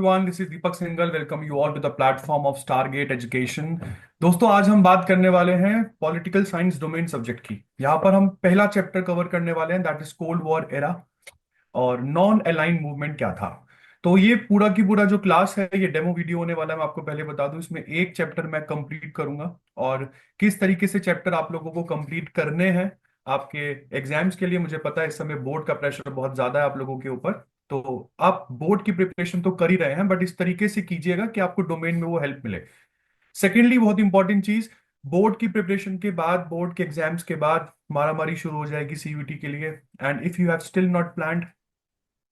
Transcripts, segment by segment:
everyone, this is Deepak Singhal. Welcome you all to the platform of Stargate Education. दोस्तों आज हम बात करने वाले हैं पॉलिटिकल साइंस डोमेन सब्जेक्ट की। यहाँ पर हम पहला चैप्टर कवर करने वाले हैं, that is cold war era और नॉन अलाइंड मूवमेंट क्या था। तो ये पूरा की पूरा जो क्लास है ये डेमो वीडियो होने वाला है। मैं आपको पहले बता दूं, इसमें एक चैप्टर मैं कंप्लीट करूंगा और किस तरीके से चैप्टर आप लोगों को कंप्लीट करने हैं आपके एग्जाम्स के लिए। मुझे पता है इस समय बोर्ड का प्रेशर बहुत ज्यादा है आप लोगों के ऊपर, तो आप बोर्ड की प्रिपरेशन तो कर ही रहे हैं, बट इस तरीके से कीजिएगा कि आपको डोमेन में वो हेल्प मिले। सेकेंडली, बहुत इंपॉर्टेंट चीज, बोर्ड की प्रिपरेशन के बाद, बोर्ड के एग्जाम्स के बाद मारामारी शुरू हो जाएगी सीयूईटी के लिए। And if you have still not planned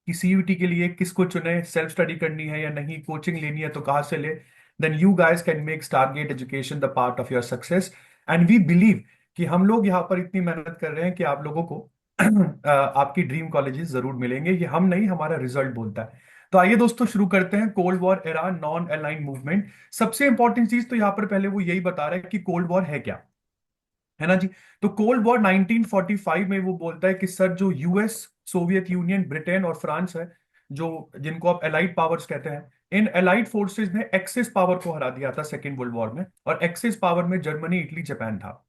कि सीयूईटी के लिए किसको चुने, सेल्फ स्टडी करनी है या नहीं, कोचिंग लेनी है तो कहाँ से ले, then you guys can make Stargate education the part of your success. And we believe कि हम लोग यहाँ पर इतनी मेहनत कर रहे हैं कि आप लोगों को आपकी ड्रीम कॉलेजेस जरूर मिलेंगे। ये हम नहीं, हमारा रिजल्ट बोलता है। तो आइए दोस्तों शुरू करते हैं। Cold war era non aligned movement. सबसे इंपॉर्टेंट चीज तो यहाँ पर पहले वो यही बता रहा है कि कोल्ड वॉर है क्या, है ना जी। तो कोल्ड वॉर 1945 में वो बोलता है कि सर, जो यूएस, सोवियत यूनियन, ब्रिटेन और फ्रांस है, जो जिनको आप एलाइड पावर्स कहते हैं, इन एलाइड फोर्सेस ने एक्सिस पावर को हरा दिया था सेकेंड वर्ल्ड वॉर में। और एक्सिस पावर में जर्मनी, इटली, जापान था।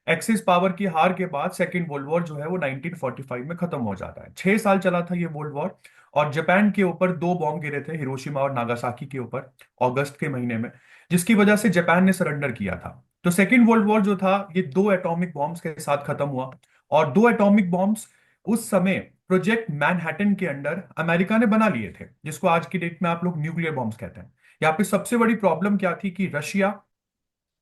एक्सिस पावर की हार के बाद सेकेंड वर्ल्ड वॉर जो है वो 1945 में खत्म हो जाता है। 6 साल चला था ये वर्ल्ड वॉर। और जापान के ऊपर 2 बॉम्ब गिरे थे, हिरोशिमा और नागासाकी के ऊपर, अगस्त के महीने में, जिसकी वजह से जापान ने सरेंडर किया था। तो सेकेंड वर्ल्ड वॉर जो था ये 2 एटॉमिक बॉम्ब्स के साथ खत्म हुआ। और 2 एटॉमिक बॉम्ब्स उस समय प्रोजेक्ट मैनहट्टन के अंडर अमेरिका ने बना लिए थे, जिसको आज की डेट में आप लोग न्यूक्लियर बॉम्ब्स कहते हैं। यहाँ पे सबसे बड़ी प्रॉब्लम क्या थी कि रशिया,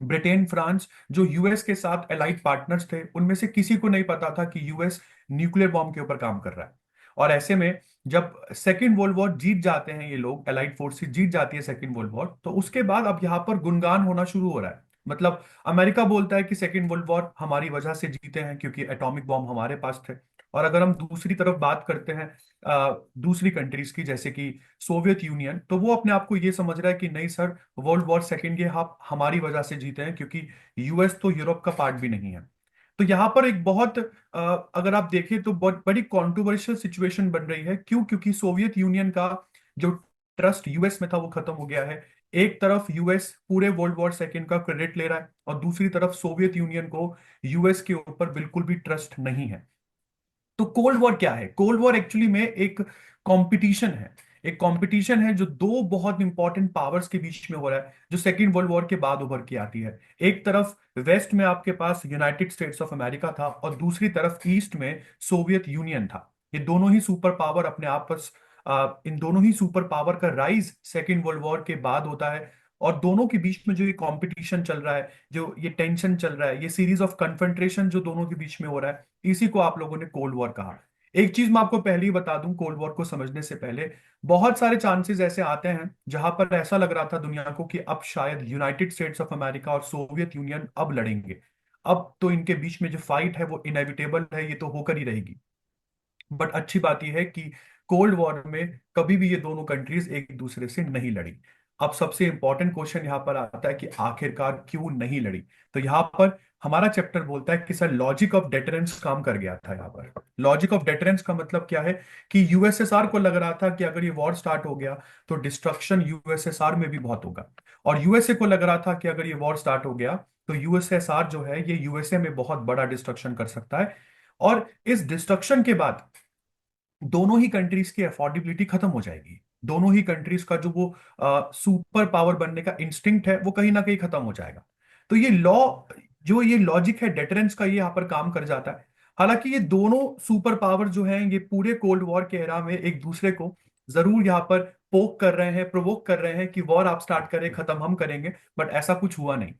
ब्रिटेन, फ्रांस, जो यूएस के साथ एलाइड पार्टनर्स थे, उनमें से किसी को नहीं पता था कि यूएस न्यूक्लियर बॉम्ब के ऊपर काम कर रहा है। और ऐसे में जब सेकेंड वर्ल्ड वॉर जीत जाते हैं ये लोग, एलाइड फोर्सेस जीत जाती है सेकेंड वर्ल्ड वॉर, तो उसके बाद अब यहाँ पर गुणगान होना शुरू हो रहा है। मतलब अमेरिका बोलता है कि सेकेंड वर्ल्ड वॉर हमारी वजह से जीते हैं क्योंकि एटॉमिक बॉम्ब हमारे पास थे। और अगर हम दूसरी तरफ बात करते हैं दूसरी कंट्रीज की, जैसे कि सोवियत यूनियन, तो वो अपने आप को ये समझ रहा है कि नहीं सर, वर्ल्ड वॉर सेकेंड ये आप हमारी वजह से जीते हैं क्योंकि यूएस तो यूरोप का पार्ट भी नहीं है। तो यहाँ पर एक बहुत अगर आप देखें तो बहुत बड़ी कॉन्ट्रोवर्शियल सिचुएशन बन रही है। क्यों? क्योंकि सोवियत यूनियन का जो ट्रस्ट यूएस में था वो खत्म हो गया है। एक तरफ यूएस पूरे वर्ल्ड वॉर सेकेंड का क्रेडिट ले रहा है और दूसरी तरफ सोवियत यूनियन को यूएस के ऊपर बिल्कुल भी ट्रस्ट नहीं है। तो कोल्ड वॉर क्या है? कोल्ड वॉर एक्चुअली में एक कंपटीशन है। एक कंपटीशन है जो दो बहुत इंपॉर्टेंट पावर्स के बीच में हो रहा है, जो सेकेंड वर्ल्ड वॉर के बाद उभर के आती है। एक तरफ वेस्ट में आपके पास यूनाइटेड स्टेट्स ऑफ अमेरिका था और दूसरी तरफ ईस्ट में सोवियत यूनियन था। ये दोनों ही सुपर पावर अपने आपस इन दोनों ही सुपर पावर का राइज सेकेंड वर्ल्ड वॉर के बाद होता है। और दोनों के बीच में जो ये कंपटीशन चल रहा है, जो ये टेंशन चल रहा है, ये सीरीज ऑफ कन्फ्रंट्रेशन जो दोनों के बीच में हो रहा है, इसी को आप लोगों ने कोल्ड वॉर कहा। एक चीज मैं आपको पहले ही बता दूं, कोल्ड वॉर को समझने से पहले बहुत सारे चांसेस ऐसे आते हैं जहां पर ऐसा लग रहा था दुनिया को कि अब शायद यूनाइटेड स्टेट्स ऑफ अमेरिका और सोवियत यूनियन अब लड़ेंगे। अब तो इनके बीच में जो फाइट है वो इनएविटेबल है, ये तो होकर ही रहेगी। बट अच्छी बात यह है कि कोल्ड वॉर में कभी भी ये दोनों कंट्रीज एक दूसरे से नहीं लड़ी। अब सबसे इंपॉर्टेंट क्वेश्चन यहां पर आता है कि आखिरकार क्यों नहीं लड़ी। तो यहां पर हमारा चैप्टर बोलता है कि सर, लॉजिक ऑफ डेटरेंस काम कर गया था। यहां पर लॉजिक ऑफ डेटरेंस का मतलब क्या है कि यूएसएसआर को लग रहा था कि अगर ये वॉर स्टार्ट हो गया तो डिस्ट्रक्शन यूएसएसआर में भी बहुत होगा। और यूएसए को लग रहा था कि अगर ये वॉर स्टार्ट हो गया तो यूएसएसआर जो है ये यूएसए में बहुत बड़ा डिस्ट्रक्शन कर सकता है। और इस डिस्ट्रक्शन के बाद दोनों ही कंट्रीज की अफोर्डेबिलिटी खत्म हो जाएगी। दोनों ही कंट्रीज का जो वो सुपर पावर बनने का इंस्टिंक्ट है वो कहीं ना कहीं खत्म हो जाएगा। तो ये लॉ, जो ये लॉजिक है डेटरेंस का, ये यहाँ पर काम कर जाता है। हालांकि ये दोनों सुपर पावर जो हैं ये पूरे कोल्ड वॉर के एरा में एक दूसरे को जरूर यहाँ पर पोक कर रहे हैं, प्रोवोक कर रहे हैं कि वॉर आप स्टार्ट करें, खत्म हम करेंगे, बट ऐसा कुछ हुआ नहीं।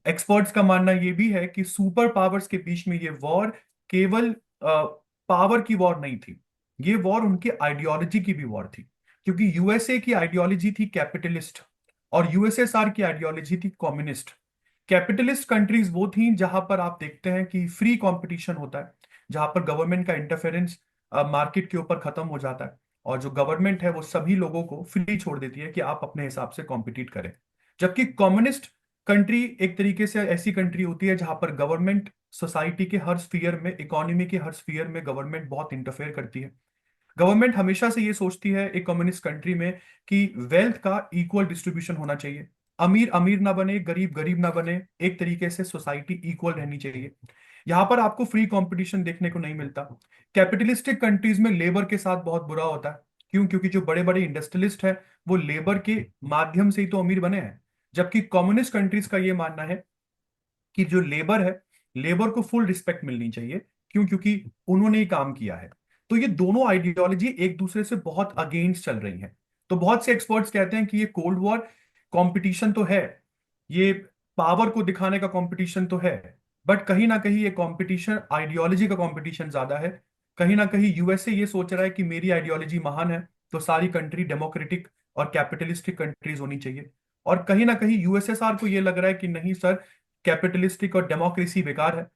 एक्सपर्ट्स का मानना यह भी है कि सुपर पावर्स के बीच में ये वॉर केवल पावर की वॉर नहीं थी, ये वॉर उनकी आइडियोलॉजी की भी वॉर थी। क्योंकि यूएसए की आइडियोलॉजी थी कैपिटलिस्ट और यूएसएसआर की आइडियोलॉजी थी कम्युनिस्ट। कैपिटलिस्ट कंट्रीज वो थी जहां पर आप देखते हैं कि फ्री कंपटीशन होता है, जहां पर गवर्नमेंट का इंटरफेरेंस मार्केट के ऊपर खत्म हो जाता है और जो गवर्नमेंट है वो सभी लोगों को फ्री छोड़ देती है कि आप अपने हिसाब से कॉम्पिटिट करें। जबकि कम्युनिस्ट कंट्री एक तरीके से ऐसी कंट्री होती है जहां पर गवर्नमेंट सोसाइटी के हर स्फीयर में, इकोनॉमी के हर स्फीयर में गवर्नमेंट बहुत इंटरफेयर करती है। गवर्नमेंट हमेशा से ये सोचती है एक कम्युनिस्ट कंट्री में कि वेल्थ का इक्वल डिस्ट्रीब्यूशन होना चाहिए। अमीर अमीर ना बने, गरीब गरीब ना बने, एक तरीके से सोसाइटी इक्वल रहनी चाहिए। यहाँ पर आपको फ्री कंपटीशन देखने को नहीं मिलता। कैपिटलिस्टिक कंट्रीज में लेबर के साथ बहुत बुरा होता है। क्यों? क्योंकि जो बड़े बड़े इंडस्ट्रियलिस्ट हैं वो लेबर के माध्यम से ही तो अमीर बने हैं। जबकि कम्युनिस्ट कंट्रीज का ये मानना है कि जो लेबर है, लेबर को फुल रिस्पेक्ट मिलनी चाहिए। क्यों? क्योंकि उन्होंने ही काम किया है। तो ये दोनों आइडियोलॉजी एक दूसरे से बहुत अगेंस्ट चल रही हैं। तो बहुत से एक्सपर्ट्स कहते हैं कि ये कोल्ड वॉर कंपटीशन तो है, ये पावर को दिखाने का कंपटीशन तो है, बट कहीं ना कहीं ये कंपटीशन आइडियोलॉजी का कंपटीशन ज्यादा है। कहीं ना कहीं यूएसए ये सोच रहा है कि मेरी आइडियोलॉजी महान है, तो सारी कंट्री डेमोक्रेटिक और कैपिटलिस्टिक कंट्रीज होनी चाहिए। और कहीं ना कहीं यूएसएसआर को ये लग रहा है कि नहीं सर, कैपिटलिस्टिक और डेमोक्रेसी बेकार है,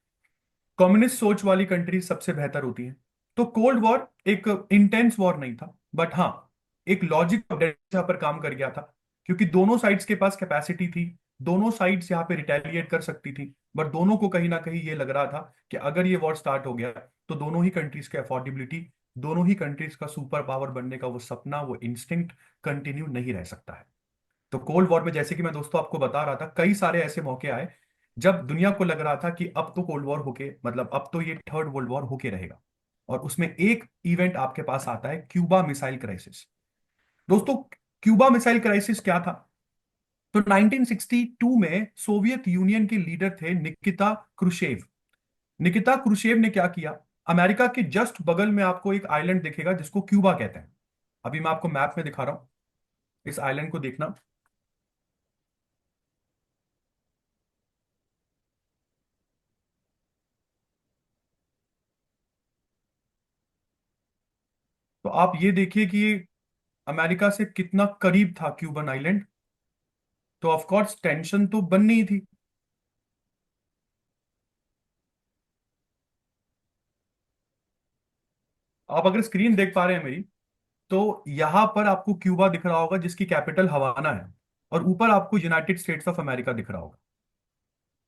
कम्युनिस्ट सोच वाली कंट्री सबसे बेहतर होती है। तो कोल्ड वॉर एक इंटेंस वॉर नहीं था, बट हाँ, एक लॉजिक यहाँ पर काम कर गया था। क्योंकि दोनों साइड्स के पास कैपेसिटी थी, दोनों साइड्स यहाँ पे रिटेलिएट कर सकती थी, बट दोनों को कहीं ना कहीं ये लग रहा था कि अगर ये वॉर स्टार्ट हो गया तो दोनों ही कंट्रीज की अफोर्डेबिलिटी, दोनों ही कंट्रीज का सुपर पावर बनने का वो सपना, वो इंस्टिंक्ट कंटिन्यू नहीं रह सकता है। तो कोल्ड वॉर में, जैसे कि मैं दोस्तों आपको बता रहा था, कई सारे ऐसे मौके आए जब दुनिया को लग रहा था कि अब तो कोल्ड वॉर होके, मतलब अब तो ये थर्ड वर्ल्ड वॉर होके रहेगा। और उसमें एक इवेंट आपके पास आता है, क्यूबा मिसाइल क्राइसिस। दोस्तों, क्यूबा मिसाइल क्राइसिस क्या था? तो 1962 में सोवियत यूनियन के लीडर थे निकिता क्रुशेव। निकिता क्रुशेव ने क्या किया, अमेरिका के जस्ट बगल में आपको एक आइलैंड दिखेगा जिसको क्यूबा कहते हैं। अभी मैं आपको मैप में दिखा रहा हूं, इस आइलैंड को देखना। तो आप ये देखिए कि ये अमेरिका से कितना करीब था क्यूबन आइलैंड। तो ऑफ कोर्स टेंशन तो बननी ही थी। आप अगर स्क्रीन देख पा रहे हैं मेरी, तो यहां पर आपको क्यूबा दिख रहा होगा जिसकी कैपिटल हवाना है, और ऊपर आपको यूनाइटेड स्टेट्स ऑफ अमेरिका दिख रहा होगा।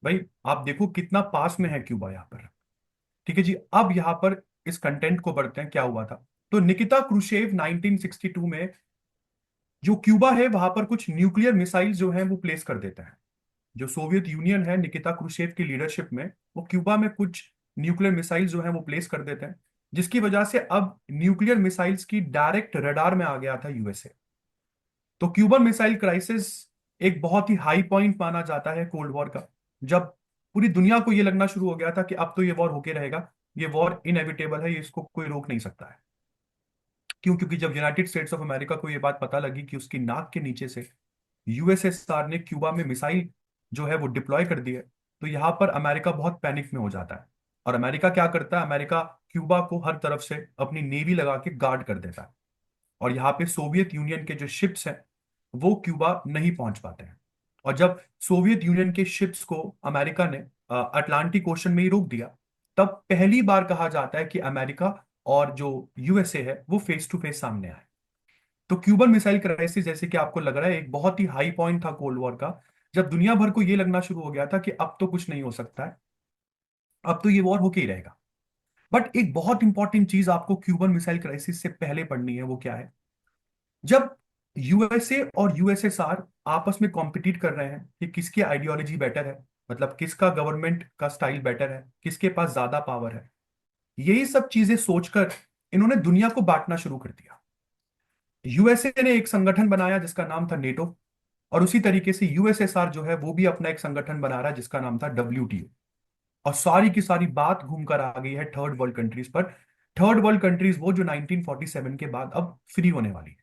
भाई, आप देखो कितना पास में है क्यूबा यहाँ पर। ठीक है जी, अब यहाँ पर इस कंटेंट को बढ़ते हैं, क्या हुआ था। तो निकिता क्रुशेव 1962 में जो क्यूबा है वहां पर कुछ न्यूक्लियर मिसाइल जो है वो प्लेस कर देता है। जो सोवियत यूनियन है निकिता क्रुशेव की लीडरशिप में, वो क्यूबा में कुछ न्यूक्लियर मिसाइल जो है वो प्लेस कर देते हैं, जिसकी वजह से अब न्यूक्लियर मिसाइल्स की डायरेक्ट रडार में आ गया था यूएसए। तो क्यूबन मिसाइल क्राइसिस एक बहुत ही हाई पॉइंट माना जाता है कोल्ड वॉर का, जब पूरी दुनिया को ये लगना शुरू हो गया था कि अब तो ये वॉर होके रहेगा, ये वॉर इनएविटेबल है, ये इसको कोई रोक नहीं सकता है। क्यों? क्योंकि जब यूनाइटेड स्टेट्स ऑफ अमेरिका को ये बात पता लगी कि उसकी नाक के नीचे से यूएसएसआर ने क्यूबा में मिसाइल जो है वो डिप्लॉय कर दी है, तो यहां पर अमेरिका बहुत पैनिक में हो जाता है। और अमेरिका क्या करता है, अमेरिका क्यूबा को हर तरफ से अपनी नेवी लगा के गार्ड कर देता है। और यहाँ पे सोवियत यूनियन के जो शिप्स हैं वो क्यूबा नहीं पहुंच पाते हैं। और जब सोवियत यूनियन के शिप्स को अमेरिका ने अटलांटिक ओशन में ही रोक दिया, तब पहली बार कहा जाता है कि अमेरिका और जो यूएसए है वो फेस टू फेस सामने आए। तो क्यूबन मिसाइल क्राइसिस, जैसे कि आपको लग रहा है, एक बहुत ही हाई पॉइंट था कोल्ड वॉर का, जब दुनिया भर को ये लगना शुरू हो गया था कि अब तो कुछ नहीं हो सकता है, अब तो ये वॉर होके ही रहेगा। बट एक बहुत इंपॉर्टेंट चीज आपको क्यूबन मिसाइल क्राइसिस से पहले पढ़नी है, वो क्या है। जब यूएसए और यूएसएसआर आपस में कॉम्पिटिट कर रहे हैं कि किसकी आइडियोलॉजी बेटर है, मतलब किसका गवर्नमेंट का स्टाइल बेटर है, किसके पास ज्यादा पावर है, यही सब चीजें सोचकर इन्होंने दुनिया को बांटना शुरू कर दिया। यूएसए ने एक संगठन बनाया जिसका नाम था नेटो, और उसी तरीके से यूएसएसआर जो है वो भी अपना एक संगठन बना रहा है जिसका नाम था डब्ल्यूटीओ। और सारी की सारी बात घूमकर आ गई है थर्ड वर्ल्ड कंट्रीज पर। थर्ड वर्ल्ड कंट्रीज वो जो 1947 के बाद अब फ्री होने वाली है।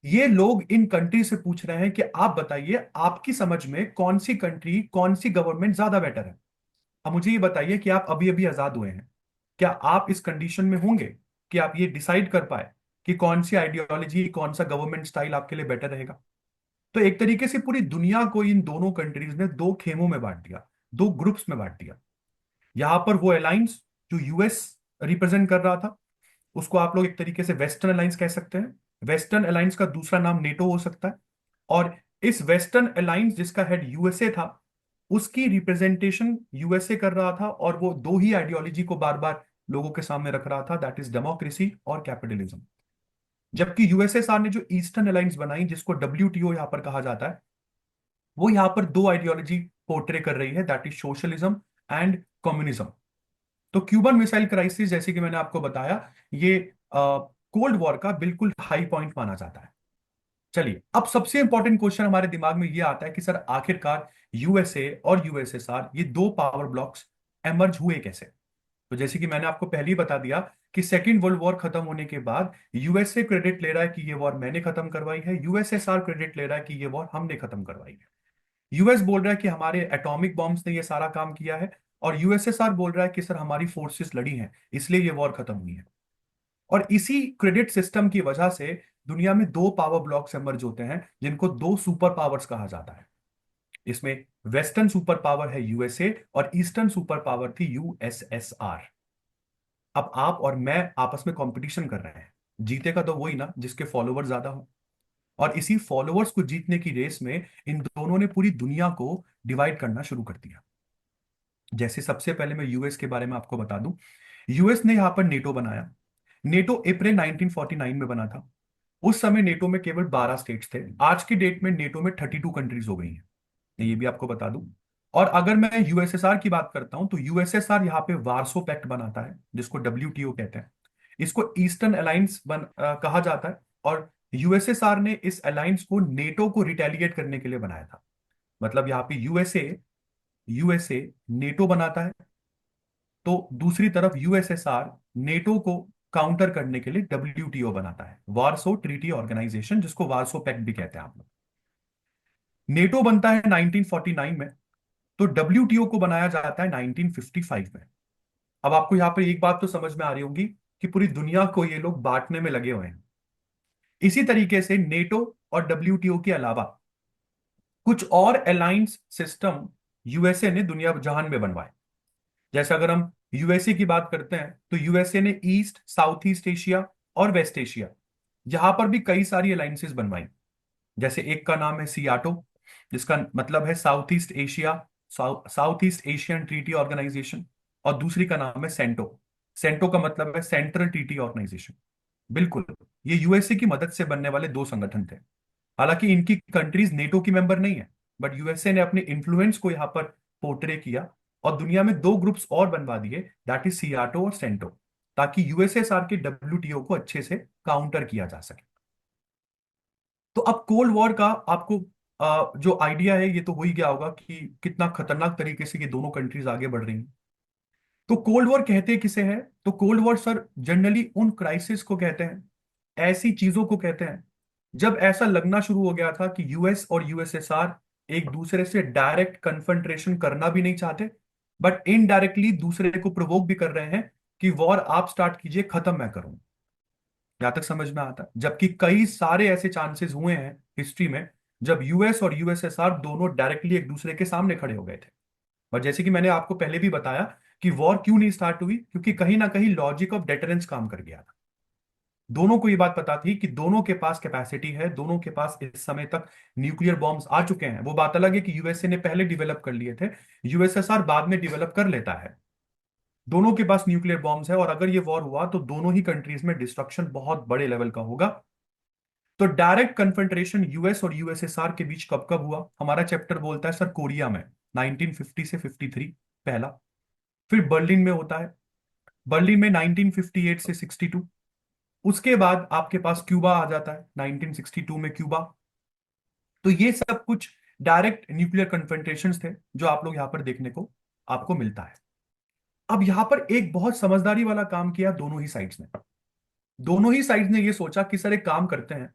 ये लोग इन कंट्री से पूछ रहे हैं कि आप बताइए, आपकी समझ में कौन सी कंट्री, कौन सी गवर्नमेंट ज्यादा बेटर है। अब मुझे ये बताइए कि आप अभी अभी आजाद हुए हैं, क्या आप इस कंडीशन में होंगे कि आप ये डिसाइड कर पाए कि कौन सी आइडियोलॉजी, कौन सा गवर्नमेंट स्टाइल आपके लिए बेटर रहेगा। तो एक तरीके से पूरी दुनिया को इन दोनों कंट्रीज ने दो खेमों में बांट दिया, दो ग्रुप्स में बांट दिया। यहां पर वो अलायंस जो यूएस रिप्रेजेंट कर रहा था, उसको आप लोग एक तरीके से वेस्टर्न अलायंस कह सकते हैं। वेस्टर्न अलायंस का दूसरा नाम नेटो हो सकता है। और इस वेस्टर्न अलायंस जिसका हेड यूएसए था, उसकी रिप्रेजेंटेशन यूएसए कर रहा था, और वो दो ही आइडियोलॉजी को बार बार लोगों के सामने रख रहा था, दैट इज डेमोक्रेसी और कैपिटलिज्म। जबकि यूएसएसआर ने जो ईस्टर्न अलायंस बनाई, जिसको डब्ल्यूटीओ यहां पर कहा जाता है, वो यहां पर दो आइडियोलॉजी पोर्ट्रे कर रही है, that is socialism and communism. तो क्यूबन मिसाइल क्राइसिस, जैसे कि मैंने आपको बताया, ये कोल्ड वॉर का बिल्कुल हाई पॉइंट माना जाता है। चलिए, अब सबसे इंपॉर्टेंट क्वेश्चन हमारे दिमाग में ये आता है कि सर आखिरकार यूएसए और यूएसएसआर, ये दो पावर ब्लॉक्स एमर्ज हुए कैसे? तो जैसे कि मैंने आपको पहले ही बता दिया कि सेकेंड वर्ल्ड वॉर खत्म होने के बाद यूएसए क्रेडिट ले रहा है कि ये वॉर मैंने खत्म करवाई है, यूएसएसआर क्रेडिट ले रहा है कि ये वॉर हमने खत्म करवाई है। यूएस बोल रहा है कि हमारे एटॉमिक बॉम्ब्स ने ये सारा काम किया है, और यूएसएसआर बोल रहा है कि सर हमारी फोर्सेस लड़ी हैं, इसलिए ये वॉर खत्म हुई है। और इसी क्रेडिट सिस्टम की वजह से दुनिया में दो पावर ब्लॉक्स एमर्ज होते हैं, जिनको दो सुपर पावर्स कहा जाता है। इसमें वेस्टर्न सुपर पावर है यूएसए, और ईस्टर्न सुपर पावर थी यूएसएसआर। अब आप और मैं आपस में कंपटीशन कर रहे हैं, जीतेगा तो वही ना जिसके फॉलोवर ज्यादा हो। और इसी फॉलोअर्स को जीतने की रेस में इन दोनों ने पूरी दुनिया को डिवाइड करना शुरू कर दिया। जैसे सबसे पहले मैं यूएस के बारे में आपको बता दूं, यूएस ने यहां पर नेटो बनाया। नेटो अप्रैल 1949 में बना था। उस समय नेटो में केवल 12 स्टेट्स थे। आज की डेट में नेटो में 32 कंट्रीज हो गई हैं, ये भी आपको बता दूं। और अगर मैं यूएसएसआर की बात करता हूं, तो यूएसएसआर यहाँ पे वार्सो पैक्ट बनाता है, जिसको डब्ल्यूटीओ कहते हैं। इसको ईस्टर्न अलायंस कहा जाता है। और यूएसएसआर ने इस अलायंस को नेटो को रिटेलिएट करने के लिए बनाया था। मतलब यहाँ पे यूएसए यूएसए नेटो बनाता है, तो दूसरी तरफ यूएसएसआर नेटो को काउंटर करने के लिए डब्ल्यूटीओ बनाता है, वार्सो ट्रीटी ऑर्गेनाइजेशन, जिसको वार्सो पैक्ट भी कहते हैं आप लोग। नेटो बनता है 1949 में, तो डब्ल्यूटीओ को बनाया जाता है 1955 में। अब आपको यहां पर एक बात तो समझ में आ रही होगी कि पूरी दुनिया को ये लोग बांटने में लगे हुए हैं। इसी तरीके से नेटो और डब्ल्यूटीओ के अलावा कुछ और अलायंस सिस्टम यूएसए ने दुनिया जहान में बनवाए। जैसे अगर हम यूएसए की बात करते हैं, तो यूएसए ने ईस्ट, साउथ ईस्ट एशिया और वेस्ट एशिया, यहां पर भी कई सारी अलायंसेस बनवाई। जैसे एक का नाम है सियाटो, जिसका मतलब है South East Asia, South East Asian treaty organization. और दूसरी का नाम है सेंटो। सेंटो का मतलब है सेंट्रल ट्रीटी ऑर्गेनाइजेशन। बिल्कुल, ये यूएसए की मदद से बनने वाले दो संगठन थे। हालांकि इनकी कंट्रीज नेटो की मेंबर नहीं है, बट यूएसए ने अपने इन्फ्लुएंस को यहां पर पोर्ट्रे किया, और दुनिया में दो ग्रुप्स और बनवा दिए, दैट इज सियाटो और सेंटो, ताकि यूएसएसआर के डब्ल्यूटीओ को अच्छे से काउंटर किया जा सके। तो अब कोल्ड वॉर का आपको जो आइडिया है, ये तो हो ही गया होगा कि कितना खतरनाक तरीके से ये दोनों कंट्रीज आगे बढ़ रही हैं। तो कोल्ड वॉर कहते किसे हैं? तो कोल्ड वॉर सर जनरली उन क्राइसिस को कहते हैं, ऐसी चीजों को कहते हैं, जब ऐसा लगना शुरू हो गया था कि यूएस और यूएसएसआर एक दूसरे से डायरेक्ट कन्फ्रंट्रेशन करना भी नहीं चाहते, बट इनडायरेक्टली दूसरे को प्रोवोक भी कर रहे हैं कि वॉर आप स्टार्ट कीजिए, खत्म मैं करूं। यहां तक समझ में आता है। जबकि कई सारे ऐसे चांसेस हुए हैं हिस्ट्री में, जब यूएस और यूएसएसआर दोनों डायरेक्टली एक दूसरे के सामने खड़े हो गए थे। और जैसे कि मैंने आपको पहले भी बताया कि वॉर क्यों नहीं स्टार्ट हुई, क्योंकि कहीं ना कहीं लॉजिक ऑफ डेटरेंस काम कर गया था। दोनों को ये बात पता थी कि दोनों के पास कैपेसिटी है, दोनों के पास इस समय तक न्यूक्लियर बॉम्ब्स आ चुके हैं। वो बात अलग है कि यूएसए ने पहले डेवलप कर लिए थे, यूएसएसआर बाद में डेवलप कर लेता है। दोनों के पास न्यूक्लियर बॉम्ब्स है, और अगर ये वॉर हुआ तो दोनों ही कंट्रीज में डिस्ट्रक्शन बहुत बड़े लेवल का होगा। तो डायरेक्ट कन्फ्रंट्रेशन यूएस और यूएसएसआर के बीच कब कब हुआ? हमारा चैप्टर बोलता है सर कोरिया में 1950 से 53 पहला। फिर बर्लिन में होता है, बर्लिन में 1958 से 62। उसके बाद आपके पास क्यूबा आ जाता है 1962 में, क्यूबा। तो ये सब कुछ डायरेक्ट न्यूक्लियर कन्फ्रंटेशंस थे, जो आप लोग यहां पर देखने को आपको मिलता है। अब यहां पर एक बहुत समझदारी वाला काम किया दोनों ही साइड्स ने। दोनों ही साइड्स ने ये सोचा कि सर एक काम करते हैं,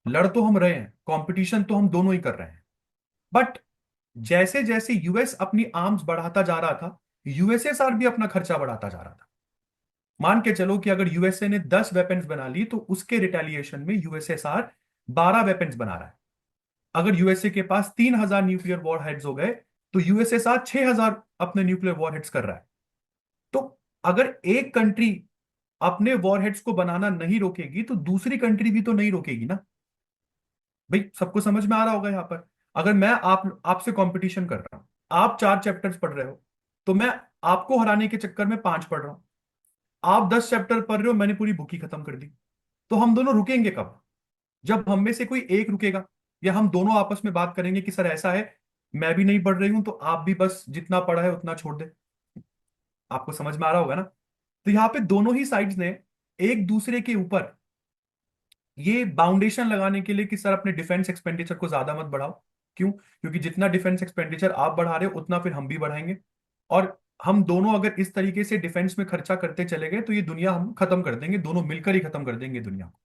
लड़ तो हम रहे हैं, कंपटीशन तो हम दोनों ही कर रहे हैं, बट जैसे जैसे यूएस अपनी आर्म्स बढ़ाता जा रहा था, यूएसएसआर भी अपना खर्चा बढ़ाता जा रहा था। मान के चलो कि अगर यूएसए ने 10 वेपन्स बना ली, तो उसके रिटेलिएशन में यूएसएसआर 12 वेपन्स बना रहा है। अगर यूएसए के पास 3,000 न्यूक्लियर वॉर हेड्स हो गए, तो यूएसएसआर 6,000 अपने न्यूक्लियर वॉर हेड्स कर रहा है। तो अगर एक कंट्री अपने वॉर हेड्स को बनाना नहीं रोकेगी, तो दूसरी कंट्री भी तो नहीं रोकेगी ना। भाई सबको समझ में आ रहा होगा यहां पर। अगर मैं आपसे कंपटीशन कर रहा हूं, आप 4 चैप्टर्स पढ़ रहे हो, तो मैं आपको हराने के चक्कर में 5 पढ़ रहा हूं। आप 10 चैप्टर पढ़ रहे हो, मैंने पूरी बुक ही खत्म कर दी। तो हम दोनों रुकेंगे कब? जब हम में से कोई एक रुकेगा, या हम दोनों आपस में बात करेंगे कि सर ऐसा है, मैं भी नहीं पढ़ रही हूं, तो आप भी बस जितना पढ़ा है उतना छोड़ दे। आपको समझ में आ रहा होगा ना? तो यहाँ पे दोनों ही साइड्स ने एक दूसरे के ऊपर ये बाउंडेशन लगाने के लिए कि सर अपने डिफेंस एक्सपेंडिचर को ज्यादा मत बढ़ाओ। क्यों? क्योंकि जितना डिफेंस एक्सपेंडिचर आप बढ़ा रहे हो उतना फिर हम भी बढ़ाएंगे। और हम दोनों अगर इस तरीके से डिफेंस में खर्चा करते चले गए तो ये दुनिया हम खत्म कर देंगे, दोनों मिलकर ही खत्म कर देंगे दुनिया को।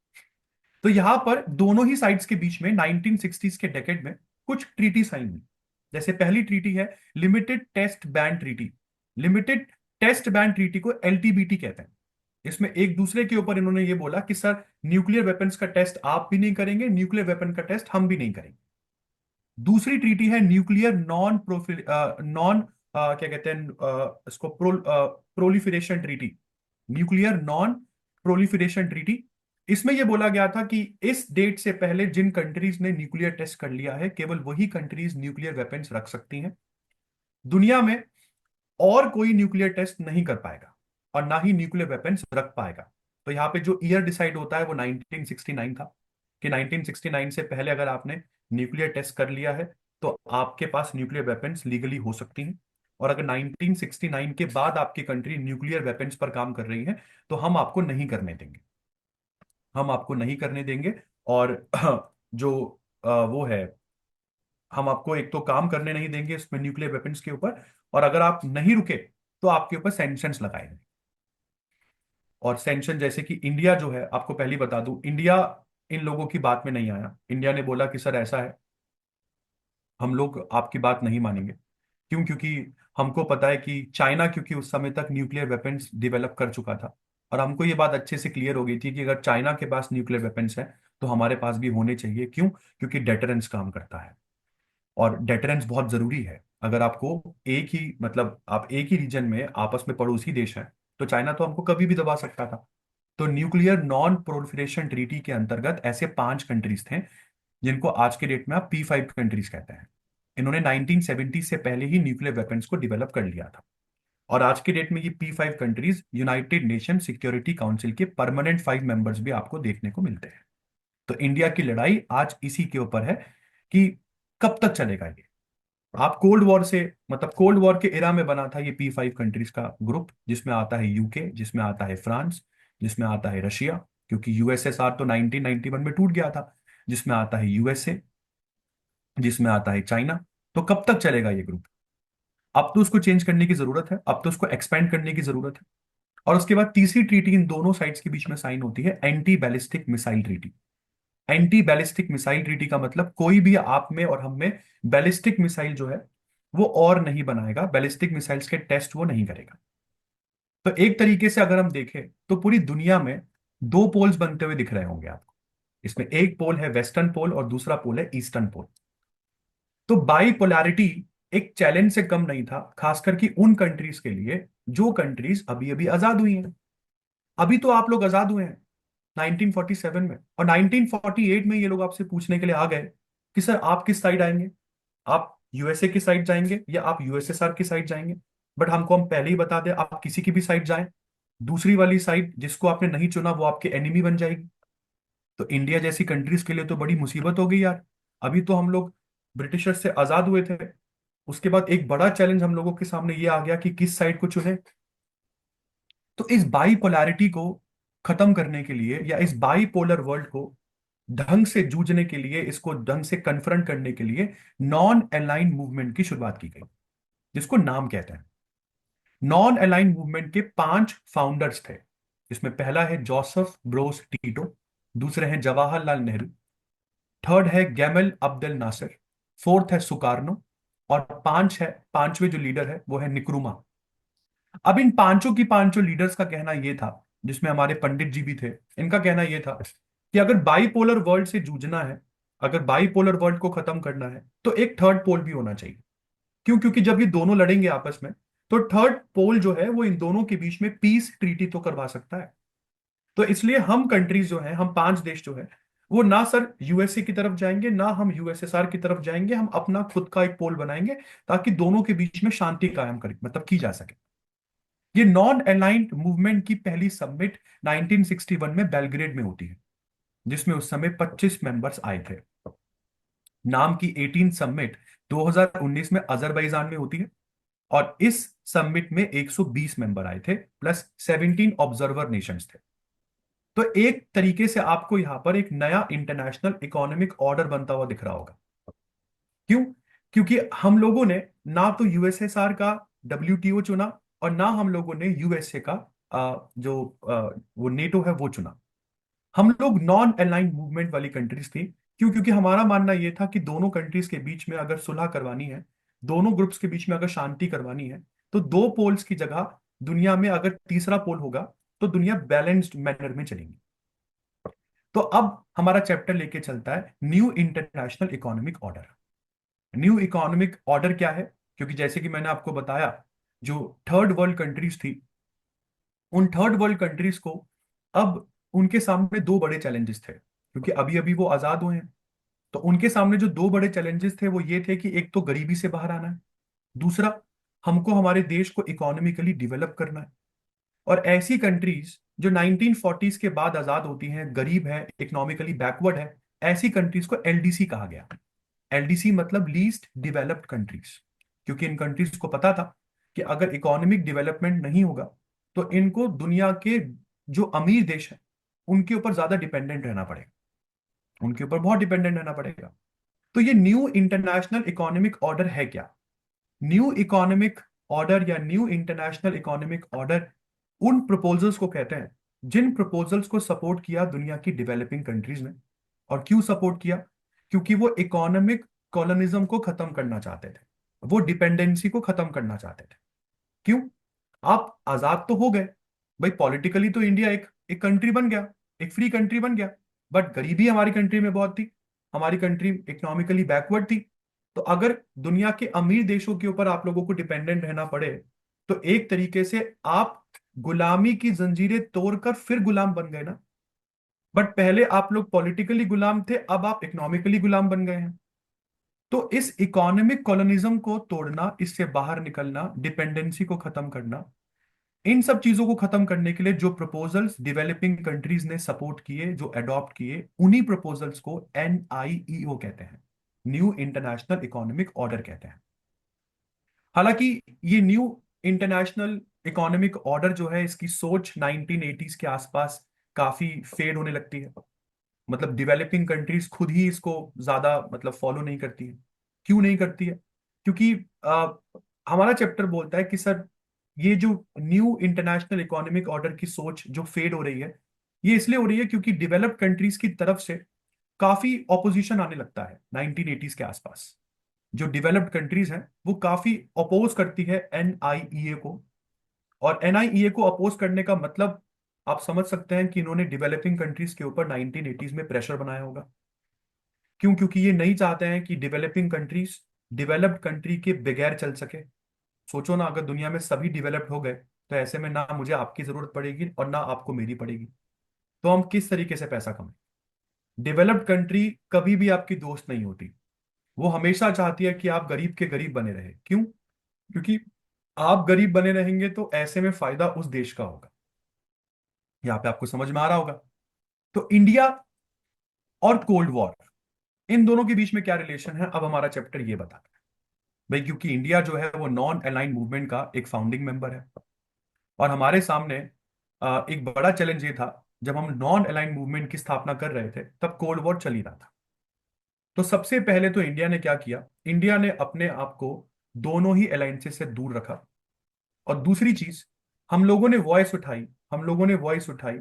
तो यहां पर दोनों ही साइड्स के बीच में 1960s के डेकेड में कुछ ट्रीटी साइन हुई। जैसे पहली ट्रीटी है limited test ban treaty. Limited test ban treaty को एलटीबीटी कहते हैं। इसमें एक दूसरे के ऊपर इन्होंने ये बोला कि सर न्यूक्लियर वेपन्स का टेस्ट आप भी नहीं करेंगे, न्यूक्लियर वेपन का टेस्ट हम भी नहीं करेंगे। दूसरी ट्रीटी है न्यूक्लियर नॉन प्रोफिल नॉन क्या कहते हैं इसको proliferation treaty. Nuclear non proliferation treaty. इसमें यह बोला गया था कि इस डेट से पहले जिन कंट्रीज ने न्यूक्लियर टेस्ट कर लिया है केवल वही कंट्रीज न्यूक्लियर वेपन्स रख सकती हैं। दुनिया में और कोई न्यूक्लियर टेस्ट नहीं कर पाएगा और ना ही न्यूक्लियर वेपन्स रख पाएगा। तो यहाँ पे जो ईयर डिसाइड होता है वो 1969 था, कि 1969 से पहले अगर आपने न्यूक्लियर टेस्ट कर लिया है तो आपके पास न्यूक्लियर वेपन्स लीगली हो सकती हैं। और अगर 1969 के बाद आपकी कंट्री न्यूक्लियर वेपन्स पर काम कर रही है तो हम आपको नहीं करने देंगे। हम आपको नहीं करने देंगे। और जो वो है, हम आपको एक तो काम करने नहीं देंगे इसमें न्यूक्लियर वेपन्स के ऊपर, और अगर आप नहीं रुके तो आपके ऊपर सैंक्शंस लगाए गए। और सैंक्शन जैसे कि इंडिया जो है, आपको पहले ही बता दूं, इंडिया इन लोगों की बात में नहीं आया। इंडिया ने बोला कि सर ऐसा है, हम लोग आपकी बात नहीं मानेंगे। क्यों? क्योंकि हमको पता है कि चाइना, क्योंकि उस समय तक न्यूक्लियर वेपन्स डेवलप कर चुका था, और हमको ये बात अच्छे से क्लियर हो गई थी कि अगर चाइना के पास न्यूक्लियर वेपन्स है तो हमारे पास भी होने चाहिए। क्यों? क्योंकि डेटरेंस काम करता है, और डेटरेंस बहुत जरूरी है। अगर आपको एक ही मतलब आप एक ही रीजन में आपस में पड़ोसी देश हैं, तो चाइना तो हमको कभी भी दबा सकता था। तो न्यूक्लियर नॉन प्रोलिफरेशन ट्रीटी के अंतर्गत ऐसे 5 कंट्रीज थे जिनको आज के डेट में आप P5 कंट्रीज कहते हैं। इन्होंने 1970 से पहले ही न्यूक्लियर वेपन्स को डेवलप कर लिया था। और आज के डेट में ये P5 countries United nation security council के परमानेंट 5 मेंबर्स भी आपको देखने को मिलते हैं। तो इंडिया की लड़ाई आज इसी के ऊपर है कि कब तक चलेगा ये। आप कोल्ड वॉर से मतलब कोल्ड वॉर के एरा में बना था ये P5 कंट्रीज का ग्रुप, जिसमें आता है यूके, जिसमें आता है फ्रांस, जिसमें आता है रशिया, क्योंकि यूएसएसआर तो 1991 में टूट गया था, जिसमें आता है यूएसए, जिसमें आता है चाइना। तो कब तक चलेगा ये ग्रुप? अब तो उसको चेंज करने की जरूरत है, अब तो उसको एक्सपेंड करने की जरूरत है। और उसके बाद तीसरी ट्रीटी इन दोनों साइड्स के बीच में साइन होती है, anti ballistic missile treaty. Anti ballistic missile treaty का मतलब कोई भी आप में और हम में बैलिस्टिक मिसाइल जो है वो और नहीं बनाएगा, बैलिस्टिक मिसाइल्स के टेस्ट वो नहीं करेगा। तो एक तरीके से अगर हम देखें तो पूरी दुनिया में दो पोल्स बनते हुए दिख रहे होंगे आपको। इसमें एक पोल है वेस्टर्न पोल और दूसरा पोल है ईस्टर्न पोल। तो बाईपोलैरिटी एक चैलेंज से कम नहीं था, खासकर कि उन कंट्रीज के लिए जो कंट्रीज अभी अभी आजाद हुई हैं। अभी तो आप लोग आजाद हुए हैं 1947 में, और 1948 में ये लोग आपसे पूछने के लिए आ गए कि सर आप किस साइड आएंगे, आप यूएसए की साइड जाएंगे या आप यूएसएसआर की साइड जाएंगे। बट हमको हम पहले ही बता दें, आप किसी की भी साइड जाएं, दूसरी वाली साइड जिसको आपने नहीं चुना वो आपके एनिमी बन जाएगी। तो इंडिया जैसी कंट्रीज के लिए तो बड़ी मुसीबत हो गई यार। अभी तो हम लोग ब्रिटिशर से आजाद हुए थे, उसके बाद एक बड़ा चैलेंज हम लोगों के सामने ये आ गया कि किस साइड को चुने। तो इस बाईपोलैरिटी को खत्म करने के लिए या इस बाईपोलर वर्ल्ड को ढंग से जूझने के लिए, इसको ढंग से कन्फ्रंट करने के लिए नॉन अलाइन मूवमेंट की शुरुआत की गई, जिसको नाम कहते हैं। नॉन अलाइन मूवमेंट के 5 फाउंडर्स थे। इसमें पहला है जोसेफ ब्रोस टीटो, दूसरे हैं जवाहरलाल नेहरू, थर्ड है गैमल अब्देल नासिर, फोर्थ है सुकार्नो, और पांचवें जो लीडर है वो है निक्रुमा। अब इन पांचों की पांचों लीडर्स का कहना यह था, जिसमें हमारे पंडित जी भी थे, इनका कहना यह था कि अगर बाईपोलर वर्ल्ड से जूझना है, अगर बाईपोलर वर्ल्ड को खत्म करना है तो एक थर्ड पोल भी होना चाहिए। क्यों? क्योंकि जब ये दोनों लड़ेंगे आपस में तो थर्ड पोल जो है वो इन दोनों के बीच में पीस ट्रीटी तो करवा सकता है। तो इसलिए हम कंट्रीज जो है, हम 5 देश जो है, वो ना सर यूएसए की तरफ जाएंगे ना हम यूएसएसआर की तरफ जाएंगे, हम अपना खुद का एक पोल बनाएंगे ताकि दोनों के बीच में शांति कायम कर मतलब की जा सके। ये नॉन अलाइंड मूवमेंट की पहली समिट 1961 में बेलग्रेड में होती है, जिसमें उस समय 25 मेंबर्स आए थे। नाम की 18 समिट 2019 में अजरबैजान में होती है, और इस समिट में 120 मेंबर आए थे प्लस 17 ऑब्जर्वर नेशंस थे। तो एक तरीके से आपको यहां पर एक नया इंटरनेशनल इकोनॉमिक ऑर्डर बनता हुआ दिख रहा होगा। क्यों? क्योंकि हम लोगों ने ना तो यूएसएसआर का डब्ल्यूटीओ चुना, और ना हम लोगों ने यूएसए का वो नेटो है वो चुना। हम लोग नॉन अलाइंड मूवमेंट वाली कंट्रीज थी। क्यों? क्योंकि हमारा मानना यह था कि दोनों कंट्रीज के बीच में अगर सुलह करवानी है, दोनों ग्रुप्स के बीच में अगर शांति करवानी है, तो दो पोल्स की जगह दुनिया में अगर तीसरा पोल होगा तो दुनिया बैलेंस्ड मैनर में चलेगी। तो अब हमारा चैप्टर लेके चलता है new international economic order. New economic order क्या है? क्योंकि जैसे कि मैंने आपको बताया, जो थर्ड वर्ल्ड कंट्रीज थी, उन थर्ड वर्ल्ड कंट्रीज को अब उनके सामने दो बड़े चैलेंजेस थे, क्योंकि अभी अभी वो आजाद हुए हैं। तो उनके सामने जो दो बड़े चैलेंजेस थे वो ये थे कि एक तो गरीबी से बाहर आना है, दूसरा हमको हमारे देश को इकोनॉमिकली डेवलप करना है। और ऐसी कंट्रीज जो 1940s के बाद आजाद होती हैं, गरीब है, इकोनॉमिकली बैकवर्ड है, ऐसी कंट्रीज को एलडीसी कहा गया। एलडीसी मतलब लीस्ट डेवलप्ड कंट्रीज। क्योंकि इन कंट्रीज को पता था कि अगर इकोनॉमिक डेवलपमेंट नहीं होगा तो इनको दुनिया के जो अमीर देश हैं उनके ऊपर ज्यादा डिपेंडेंट रहना पड़ेगा, उनके ऊपर बहुत डिपेंडेंट रहना पड़ेगा। तो ये न्यू इंटरनेशनल इकोनॉमिक ऑर्डर है क्या? न्यू इकोनॉमिक ऑर्डर या न्यू इंटरनेशनल इकोनॉमिक ऑर्डर उन प्रपोजल्स को कहते हैं जिन प्रपोजल्स को सपोर्ट किया दुनिया की डेवलपिंग कंट्रीज ने। और क्यों सपोर्ट किया? क्योंकि वो इकोनॉमिक कॉलोनिज्म को खत्म करना चाहते थे, वो डिपेंडेंसी को खत्म करना चाहते थे। क्यों? आप आजाद तो हो गए भाई, पॉलिटिकली तो इंडिया एक एक कंट्री बन गया, एक फ्री कंट्री बन गया, बट गरीबी हमारी कंट्री में बहुत थी, हमारी कंट्री इकोनॉमिकली बैकवर्ड थी। तो अगर दुनिया के अमीर देशों के ऊपर आप लोगों को डिपेंडेंट रहना पड़े, तो एक तरीके से आप गुलामी की जंजीरें तोड़कर फिर गुलाम बन गए ना। बट पहले आप लोग पॉलिटिकली गुलाम थे, अब आप इकोनॉमिकली गुलाम बन गए हैं। तो इस इकोनॉमिक कॉलोनिज्म को तोड़ना, इससे बाहर निकलना, डिपेंडेंसी को खत्म करना, इन सब चीजों को खत्म करने के लिए जो प्रपोजल्स डेवलपिंग कंट्रीज ने सपोर्ट किए, जो अडॉप्ट किए, उन्हीं प्रपोजल्स को NIEO कहते हैं, न्यू इंटरनेशनल इकोनॉमिक ऑर्डर कहते हैं। हालांकि ये न्यू इंटरनेशनल इकोनॉमिक ऑर्डर जो है, इसकी सोच 1980s के आसपास काफी फेड होने लगती है। मतलब डेवलपिंग कंट्रीज खुद ही इसको ज्यादा मतलब फॉलो नहीं करती है। क्यों नहीं करती है? क्योंकि हमारा चैप्टर बोलता है कि सर, ये जो न्यू इंटरनेशनल इकोनॉमिक ऑर्डर की सोच जो फेड हो रही है, ये इसलिए हो रही है क्योंकि डेवलप्ड कंट्रीज की तरफ से काफी ऑपोजिशन आने लगता है 1980s के आसपास। जो डेवलप्ड कंट्रीज हैं वो काफी अपोज करती है NIEA को। और NIEA को अपोज करने का मतलब आप समझ सकते हैं कि इन्होंने डेवलपिंग कंट्रीज के ऊपर 1980s में प्रेशर बनाया होगा। क्यों? क्योंकि ये नहीं चाहते हैं कि डेवलपिंग कंट्रीज डेवलप्ड कंट्री के बगैर चल सके। सोचो ना, अगर दुनिया में सभी डेवलप्ड हो गए तो ऐसे में ना मुझे आपकी जरूरत पड़ेगी और ना आपको मेरी पड़ेगी। तो हम किस तरीके से पैसा कमाएं? डेवलप्ड कंट्री कभी भी आपकी दोस्त नहीं होती। वो हमेशा चाहती है कि आप गरीब के गरीब बने रहे। क्यों? क्योंकि आप गरीब बने रहेंगे तो ऐसे में फायदा उस देश का होगा। यहाँ पे आपको समझ में आ रहा होगा। तो इंडिया और कोल्ड वॉर, इन दोनों के बीच में क्या रिलेशन है, अब हमारा चैप्टर ये बताता है। भाई, क्योंकि इंडिया जो है वो नॉन अलाइंड मूवमेंट का एक फाउंडिंग मेंबर है, और हमारे सामने एक बड़ा चैलेंज ये था, जब हम नॉन अलाइंड मूवमेंट की स्थापना कर रहे थे तब कोल्ड वॉर चल ही रहा था। तो सबसे पहले तो इंडिया ने क्या किया? इंडिया ने अपने आप को दोनों ही अलायंसेस से दूर रखा। और दूसरी चीज, हम लोगों ने वॉइस उठाई, हम लोगों ने वॉइस उठाई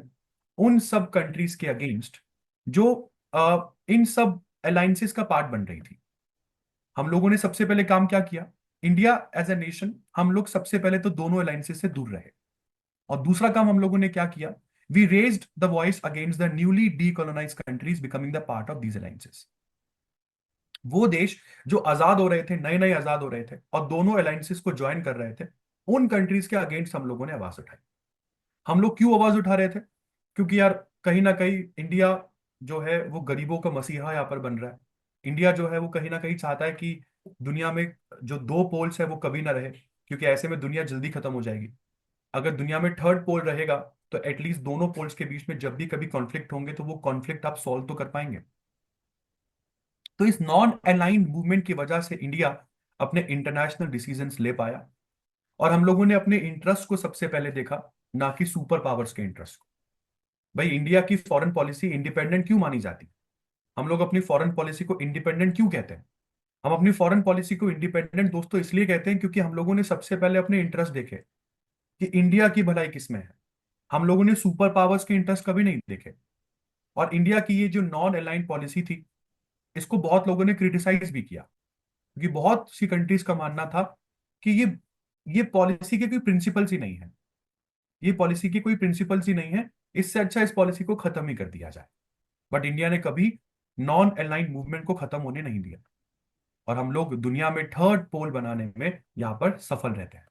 उन सब कंट्रीज के अगेंस्ट जो इन सब अलायंसेस का पार्ट बन रही थी। हम लोगों ने सबसे पहले काम क्या किया? इंडिया एज ए नेशन, हम लोग सबसे पहले तो दोनों अलायंसेस से दूर रहे। और दूसरा काम हम लोगों ने क्या किया? We raised the voice against the newly decolonize countries becoming the part of these alliances. वो देश जो आजाद हो रहे थे, नए नए आजाद हो रहे थे और दोनों अलायंसेस को ज्वाइन कर रहे थे, उन कंट्रीज के अगेंस्ट हम लोगों ने आवाज उठाई। हम लोग क्यों आवाज उठा रहे थे? क्योंकि यार, कहीं ना कहीं इंडिया जो है वो गरीबों का मसीहा यहाँ पर बन रहा है। इंडिया जो है वो कहीं ना कहीं चाहता है कि दुनिया में जो दो पोल्स है वो कभी ना रहे, क्योंकि ऐसे में दुनिया जल्दी खत्म हो जाएगी। अगर दुनिया में थर्ड पोल रहेगा तो एटलीस्ट दोनों पोल्स के बीच में जब भी कभी कॉन्फ्लिक्ट होंगे तो वो कॉन्फ्लिक्ट आप सॉल्व तो कर पाएंगे। तो इस नॉन अलाइंड मूवमेंट की वजह से इंडिया अपने इंटरनेशनल डिसीजंस ले पाया, और हम लोगों ने अपने इंटरेस्ट को सबसे पहले देखा, ना कि सुपर पावर्स के इंटरेस्ट को। भाई इंडिया की फॉरेन पॉलिसी इंडिपेंडेंट क्यों मानी जाती है? हम लोग अपनी फॉरेन पॉलिसी को इंडिपेंडेंट क्यों कहते हैं? हम अपनी फॉरेन पॉलिसी को इंडिपेंडेंट दोस्तों इसलिए कहते हैं क्योंकि हम लोगों ने सबसे पहले अपने इंटरेस्ट देखे कि इंडिया की भलाई किसमें है। हम लोगों ने सुपर पावर्स के इंटरेस्ट कभी नहीं देखे। और इंडिया की ये जो नॉन अलाइंड पॉलिसी थी, इसको बहुत लोगों ने क्रिटिसाइज भी किया, क्योंकि बहुत सी कंट्रीज का मानना था कि ये पॉलिसी के कोई प्रिंसिपल्स ही नहीं है, ये पॉलिसी की कोई प्रिंसिपल्स ही नहीं है, इससे अच्छा इस पॉलिसी को खत्म ही कर दिया जाए। बट इंडिया ने कभी नॉन अलाइंड मूवमेंट को खत्म होने नहीं दिया, और हम लोग दुनिया में थर्ड पोल बनाने में यहाँ पर सफल रहते हैं।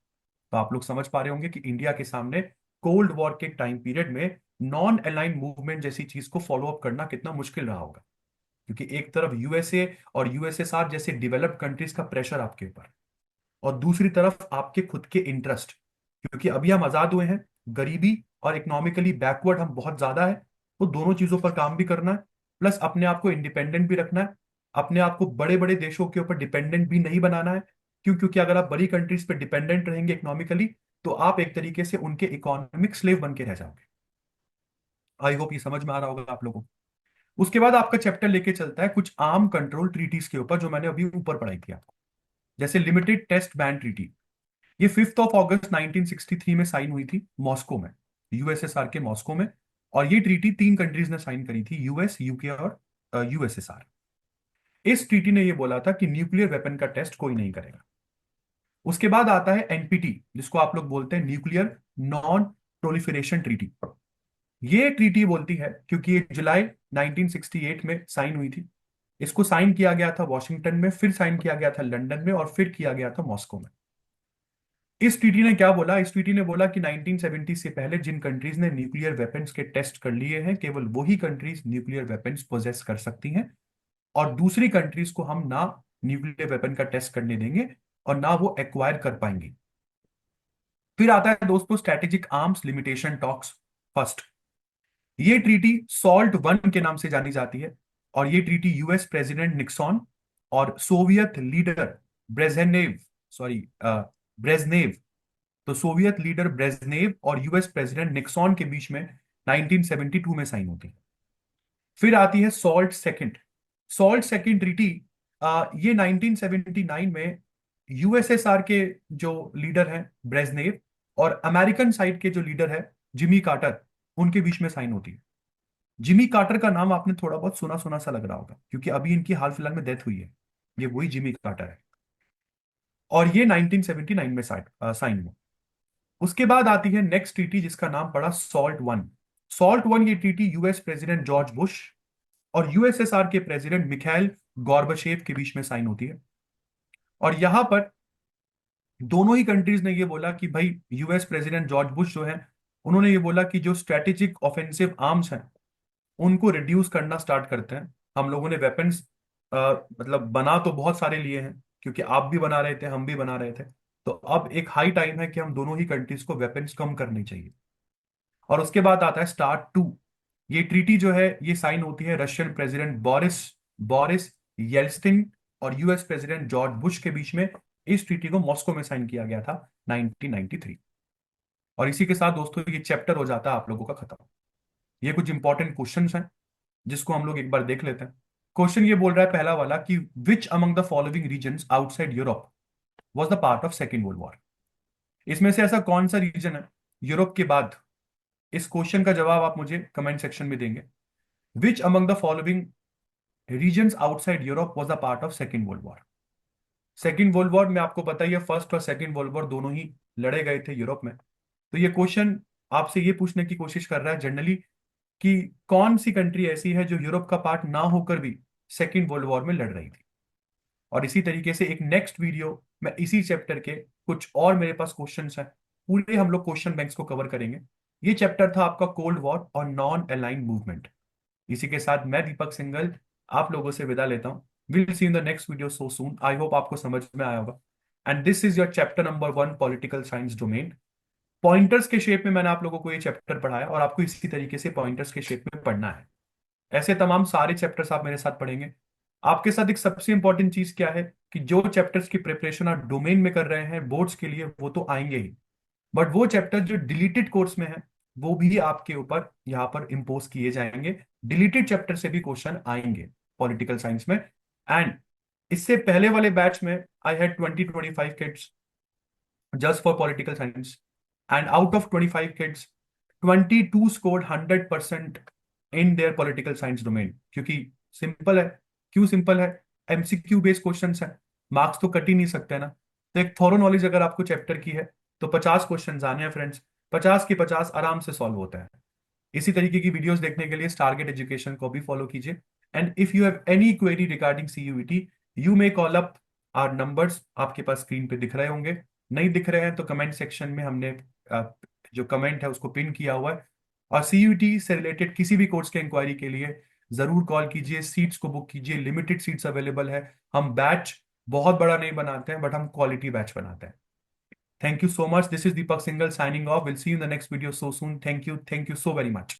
तो आप लोग समझ पा रहे होंगे कि इंडिया के सामने कोल्ड वॉर के टाइम पीरियड में नॉन अलाइंड मूवमेंट जैसी चीज को फॉलो अप करना कितना मुश्किल रहा होगा, क्योंकि एक तरफ यूएसए और यूएसएसआर जैसे डेवलप्ड कंट्रीज का प्रेशर आपके ऊपर, और दूसरी तरफ आपके खुद के इंटरेस्ट, क्योंकि अभी हम आजाद हुए हैं, गरीबी और इकोनॉमिकली बैकवर्ड हम बहुत ज्यादा है, तो दोनों चीजों पर काम भी करना है, प्लस अपने आप को इंडिपेंडेंट भी रखना है, अपने आप को बड़े बड़े देशों के ऊपर डिपेंडेंट भी नहीं बनाना है। क्योंकि अगर आप बड़ी कंट्रीज पे डिपेंडेंट रहेंगे इकोनॉमिकली, तो आप एक तरीके से उनके इकोनॉमिक स्लेव बन के रह जाओगे। आई होप ये समझ में आ रहा होगा आप लोगों को। उसके बाद आपका चैप्टर लेके चलता है कुछ आर्म कंट्रोल ट्रीटीज के ऊपर, जो मैंने अभी ऊपर पढ़ाई थी आपको। जैसे लिमिटेड टेस्ट बैन ट्रीटी, ये 5 अगस्त 1963 में साइन हुई थी मॉस्को में, यूएसएसआर के मॉस्को में। और ये ट्रीटी तीन कंट्रीज ने साइन करी थी, यूएस, यूके और यूएसएसआर। इस ट्रीटी ने ये बोला था कि न्यूक्लियर वेपन का टेस्ट कोई नहीं करेगा। उसके बाद आता है एनपीटी, जिसको आप लोग बोलते हैं न्यूक्लियर नॉन प्रोलिफरेशन ट्रीटी। ये ट्रीटी बोलती है, क्योंकि ये जुलाई 1968 में साइन हुई थी, इसको साइन किया गया था वॉशिंगटन में, फिर साइन किया गया था लंदन में, और फिर किया गया था मॉस्को में। इस ट्रीटी ने क्या बोला? इस ट्रीटी ने बोला कि 1970 से पहले जिन कंट्रीज ने न्यूक्लियर वेपन्स के टेस्ट कर लिए हैं, केवल वही कंट्रीज न्यूक्लियर वेपन्स पोजेस कर सकती हैं, और दूसरी कंट्रीज को हम ना न्यूक्लियर वेपन का टेस्ट करने देंगे और ना वो एक्वायर कर पाएंगे। फिर आता है दोस्तों strategic arms limitation talks first. ये ट्रीटी सॉल्ट वन के नाम से जानी जाती है, और ये ट्रीटी यूएस प्रेसिडेंट निक्सॉन और Soviet leader Brezhnev sorry Brezhnev, तो सोवियत लीडर ब्रेजनेव और यूएस प्रेसिडेंट निक्सॉन के बीच में 1972 में साइन होती है। फिर आती है salt second. Salt second treaty, ये 1979 में यूएसएसआर के जो लीडर हैं ब्रेजनेव और अमेरिकन साइड के जो लीडर है जिमी कार्टर, उनके बीच में साइन होती है। जिमी कार्टर का नाम आपने थोड़ा बहुत सुना सुना सा लग रहा होगा, क्योंकि अभी इनकी हाल फिलहाल में डेथ हुई है। ये वही जिमी कार्टर है, और ये 1979 में साइन हुआ। उसके बाद आती है नेक्स्ट ट्रीटी, जिसका नाम पड़ा सॉल्ट वन। सॉल्ट वन ये treaty US president George Bush और यूएसएसआर के प्रेसिडेंट मिखाइल गॉर्बाचेव के बीच में साइन होती है। और यहां पर दोनों ही कंट्रीज ने ये बोला कि भाई, यूएस प्रेसिडेंट जॉर्ज बुश जो है, उन्होंने ये बोला कि जो स्ट्रेटेजिक ऑफेंसिव आर्म्स हैं उनको रिड्यूस करना स्टार्ट करते हैं। हम लोगों ने वेपन्स मतलब बना तो बहुत सारे लिए हैं, क्योंकि आप भी बना रहे थे, हम भी बना रहे थे, तो अब एक हाई टाइम है कि हम दोनों ही कंट्रीज को वेपन्स कम करने चाहिए। और उसके बाद आता है स्टार्ट टू। ये ट्रीटी जो है ये साइन होती है Russian president Boris Boris Yeltsin और यूएस प्रेसिडेंट जॉर्ज बुश के बीच में। इस ट्रीटी को मॉस्को में साइन किया गया था 1993। और इसी के साथ दोस्तों ये चैप्टर हो जाता है आप लोगों का खत्म। ये कुछ इंपॉर्टेंट क्वेश्चंस हैं जिसको हम लोग एक बार देख लेते हैं। क्वेश्चन ये बोल रहा है पहला वाला कि which among the following regions outside Europe was the part of second world war. इसमें से ऐसा कौन सा रीजन है यूरोप के बाद? इस क्वेश्चन का जवाब आप मुझे कमेंट सेक्शन में देंगे। Which among the following regions outside Europe was the part of second world war. Second world war में आपको पता ही है, फर्स्ट और सेकेंड वर्ल्ड वॉर दोनों ही लड़े गए थे यूरोप में। तो ये क्वेश्चन आपसे ये पूछने की कोशिश कर रहा है जनरली कि कौन सी कंट्री ऐसी है जो यूरोप का पार्ट ना होकर भी सेकेंड वर्ल्ड वॉर में लड़ रही थी। और इसी तरीके से एक नेक्स्ट वीडियो में इसी चैप्टर के कुछ और मेरे पास क्वेश्चंस हैं, पूरे हम लोग क्वेश्चन बैंक्स को कवर करेंगे। ये चैप्टर था आपका कोल्ड वॉर और नॉन अलाइंड मूवमेंट। इसी के साथ मैं दीपक सिंघल आप लोगों से विदा लेता हूँ। Will see in the next video so soon. I hope आपको समझ में आया होगा। And this is your chapter number 1 political science domain. Pointers के शेप में मैंने आप लोगों को ये चैप्टर पढ़ाया और आपको इसी तरीके से पॉइंटर्स के शेप में पढ़ना है। ऐसे तमाम सारे चैप्टर्स आप मेरे साथ पढ़ेंगे। आपके साथ एक सबसे इंपॉर्टेंट चीज क्या है कि जो चैप्टर्स की प्रिपरेशन आप डोमेन में कर रहे हैं बोर्ड्स के लिए वो तो आएंगे ही, बट वो चैप्टर जो डिलीटेड कोर्स में है वो भी आपके ऊपर यहाँ पर इम्पोज किए जाएंगे। डिलीटेड चैप्टर से भी क्वेश्चन आएंगे पॉलिटिकल साइंस में। एंड इससे पहले वाले बैच में I had 20-25 kids just for political science, and out of 25 kids 22 scored 100% in their political science domain। क्योंकि सिंपल है। क्यों सिंपल है? एमसीक्यू बेस्ड क्वेश्चन है, मार्क्स तो कट ही नहीं सकते ना। तो एक थॉरो नॉलेज अगर आपको चैप्टर की है तो 50 क्वेश्चन आने हैं फ्रेंड्स, 50 के 50 आराम से सॉल्व होता है। इसी तरीके की वीडियोस देखने के लिए टारगेट एजुकेशन को भी फॉलो कीजिए। And if you have any query regarding CUET you may call up. Our numbers आपके पास स्क्रीन पे दिख रहे होंगे, नहीं दिख रहे हैं तो कमेंट सेक्शन में हमने जो कमेंट है उसको पिन किया हुआ है। और सीयूईटी से रिलेटेड किसी भी कोर्स के इंक्वायरी के लिए जरूर कॉल कीजिए, सीट्स को बुक कीजिए, लिमिटेड सीट्स अवेलेबल है। हम बैच बहुत बड़ा नहीं बनाते हैं बट हम क्वालिटी बैच बनाते हैं। Thank you so much. This is Deepak Singhal signing off. We'll see you in the next video so soon. Thank you. Thank you so very much.